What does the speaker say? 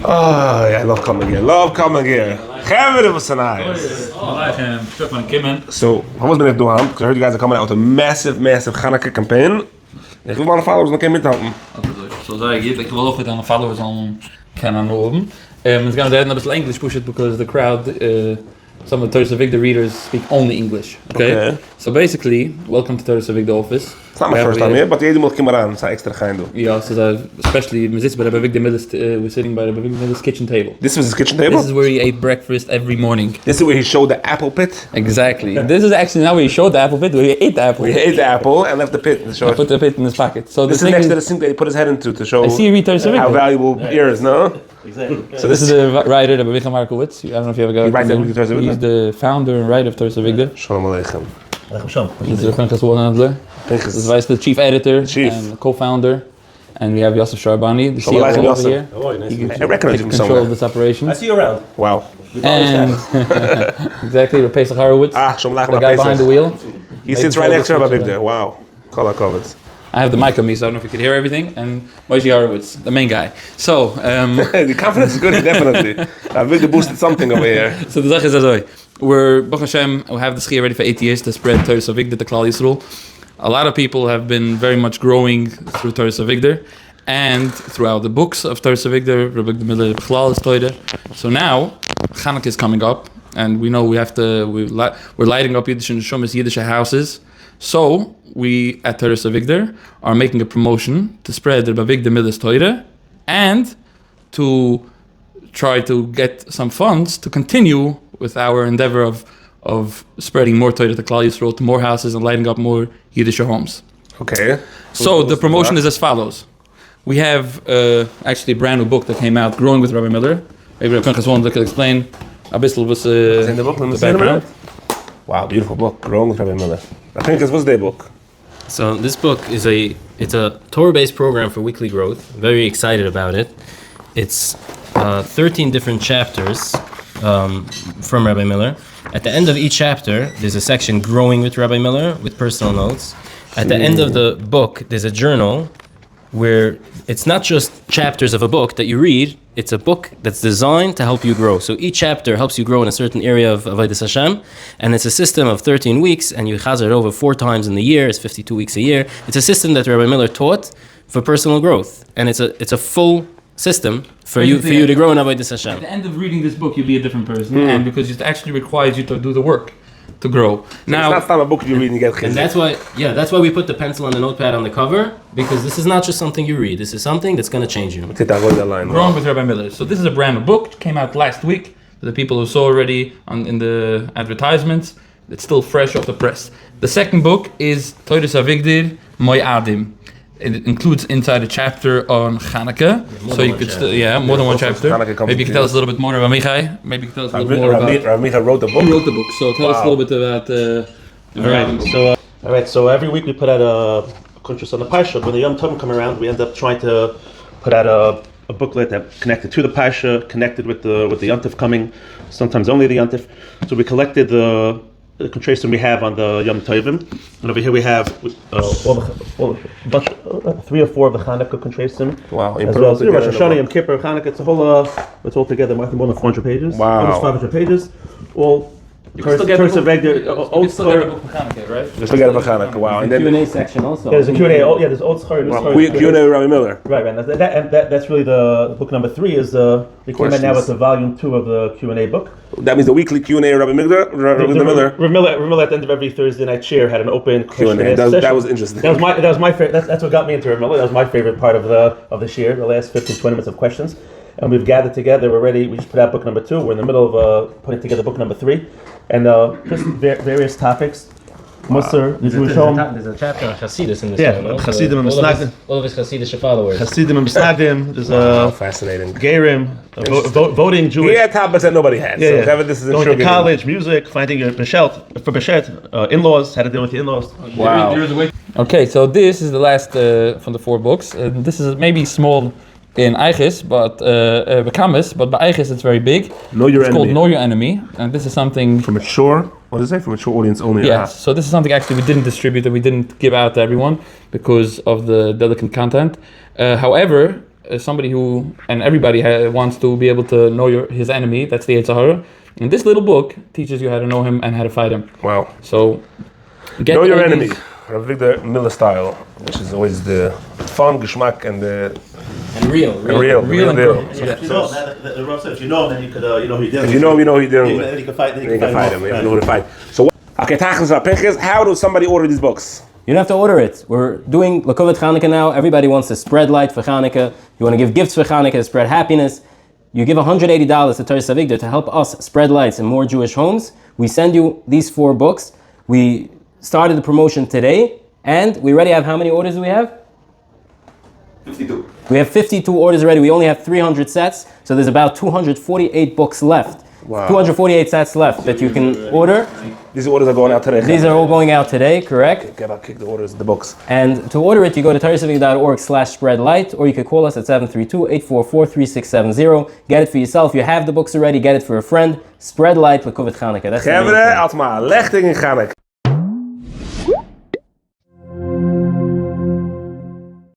Oh, yeah, I love coming here. Chaver was nice. So, how was it doing? Because I heard you guys are coming out with a massive Chanukah campaign. Ik wil mijn followers nog een keer mithalten. So ik wil ook aan de followers al kennen oben. It's going to add a little English push it because the crowd, some of the Toras Avigdor readers speak only English. Okay. So basically, welcome to Toras Avigdor office. It's not my first time here, but the moet come around. It's extra gaan doen. Yeah, so especially we're sitting by Rabbi Miller's kitchen table. This was his kitchen table? This is where he ate breakfast every morning. This is where he showed the apple pit? Exactly. This is actually now where he showed the apple pit, where he ate the apple. He ate the apple and left the pit to show it. Put the pit in his pocket. So this is next to the sink that he put his head into to show how valuable beer is, no? Exactly. So this is the writer, Rabbi Perlowitz. I don't know if you ever got to know. He's the founder and writer of Toras Avigdor. Shalom Aleichem. He's the the chief editor and co-founder. And we have Yosef Sharbani, the CEO over here. Oh, nice. I recognize him somewhere. Control this operation. I see you around. Wow. And exactly, Pesach Horowitz, the guy behind the wheel. He sits right next to Rabbi Miller. Wow. Kol HaKavod. I have the mic on me, so I don't know if you could hear everything. And Moshe Horowitz, the main guy. So, the confidence is good, definitely. Rabbi Miller boosted something over here. So the Zach is as we're Baruch Hashem, we have the schia ready for 8 years to spread Toras Avigdor to Klal Yisrael. A lot of people have been very much growing through Toras Avigdor and throughout the books of Toras Avigdor, Rabbi Miller B'chlal Torah. So now Chanukah is coming up, and we know we're lighting up yiddish and shumas yiddish houses. So we at Toras Avigdor are making a promotion to spread the Rabbi Miller's Torah and to try to get some funds to continue with our endeavor of spreading more Torah to Klal Yisrael, to more houses and lighting up more Yiddish homes. Okay. So the promotion is as follows. We have actually a brand new book that came out, Growing with Rabbi Miller. Maybe Rabbi Pinchas could explain a bit the background. Wow, beautiful book, Growing with Rabbi Miller. I think this was their book. So this book is a Torah-based program for weekly growth. Very excited about it. It's 13 different chapters from Rabbi Miller. At the end of each chapter, there's a section Growing with Rabbi Miller with personal notes. At the end of the book, there's a journal where it's not just chapters of a book that you read, it's a book that's designed to help you grow. So each chapter helps you grow in a certain area of Avodas Hashem, and it's a system of 13 weeks, and you chazer it over 4 times in the year, it's 52 weeks a year. It's a system that Rabbi Miller taught for personal growth, and it's a full system for you to grow in Avodas Hashem. At the end of reading this book, you'll be a different person, and because it actually requires you to do the work to grow. So now, it's not a book you read and you get chizuk. And that's why we put the pencil and the notepad on the cover, because this is not just something you read. This is something that's going to change you. Growing with Rabbi Miller. So this is a brand new book. It came out last week. For the people who saw already in the advertisements, it's still fresh off the press. The second book is Toras Avigdor, Moadim. It includes inside a chapter on Chanukah, so you could more than one chapter. Maybe you can tell us a little bit more about Michai. Maybe you can tell us a little more about. Rabbi Miller wrote the book. He wrote the book, so tell us a little bit about. All right. So every week we put out a contrast on the parsha. When the Yom Tov come around, we end up trying to put out a booklet that connected to the parsha, connected with the Yom Tov coming. Sometimes only the Yom Tov. So we collected the contrastum we have on the Yom Tovim, and over here we have 3 or 4 of the Chanukah contrastum. Wow! As well as Rosh Hashanah, Yom Kippur, Chanukah. It's a whole. It's all together more than 400 pages. Wow! Almost 500 pages. All. Toras Avigdor, old Torah book for Chanukah, right? Just together for Chanukah. Wow! And then Q&A section also. There's a Q&A. Oh yeah, there's old Torah. Q&A with Rabbi Miller. Right, and that's really the book number 3 is we came out now with the volume 2 of the Q&A book. That means the weekly Q&A Rabbi Miller. Rabbi Miller at the end of every Thursday night share had an open Q&A. That was interesting. That was my favorite. That's what got me into Rabbi Miller. That was my favorite part of the share. The last 15-20 minutes of questions, and we've gathered together. We're ready. We just put out book number 2. We're in the middle of putting together book number 3, and just various topics. Musar, the Jewish home. There's a chapter on Hasidus in this. Yeah, Hasidim and Misnagdim. All of his Hasidic followers. Hasidim and Misnagdim. There's fascinating. Gerim, voting Jewish. He had topics that nobody had. Yeah, so this is going to college, music, finding your Beshet, in-laws, how to deal with the in-laws. Wow. Okay, so this is the last from the 4 books. This is maybe small in Eiches, but Bekamis, but by Eiches it's very big. It's called Know Your Enemy, and this is something for mature. What does it say? For mature audience only. Yes. So this is something actually we didn't distribute, that we didn't give out to everyone because of the delicate content. However, somebody who, and everybody wants to be able to know his enemy. That's the Yetzer Hara. And this little book teaches you how to know him and how to fight him. Wow. So, know your enemy. Rabbi Miller style, which is always the fun, geschmack, and the real deal. If you know him, then you could, you know who you're dealing with. If you know him, you know who you're dealing with. Then you can fight. Then you can fight him. You know who to fight. So, okay, Pinchas, how does somebody order these books? You don't have to order it. We're doing Lakovet Chanukah now. Everybody wants to spread light for Chanukah. You want to give gifts for Chanukah, spread happiness. You give $180 to Toras Avigdor to help us spread lights in more Jewish homes. We send you these 4 books. We started the promotion today, and we already have, how many orders do we have? 52. We have 52 orders already. We only have 300 sets, so there's about 248 books left. Wow. 248 sets left that you can order. These orders are going out today. These are all going out today, correct? Okay, I'll kick the orders, the books. And to order it, you go to torasavigdor.org/spreadlight, or you can call us at 732-844-3670. Get it for yourself. You have the books already. Get it for a friend. Spread light with Lakovet Chanukah. That's the main thing. Als maar lichting in Chanukah.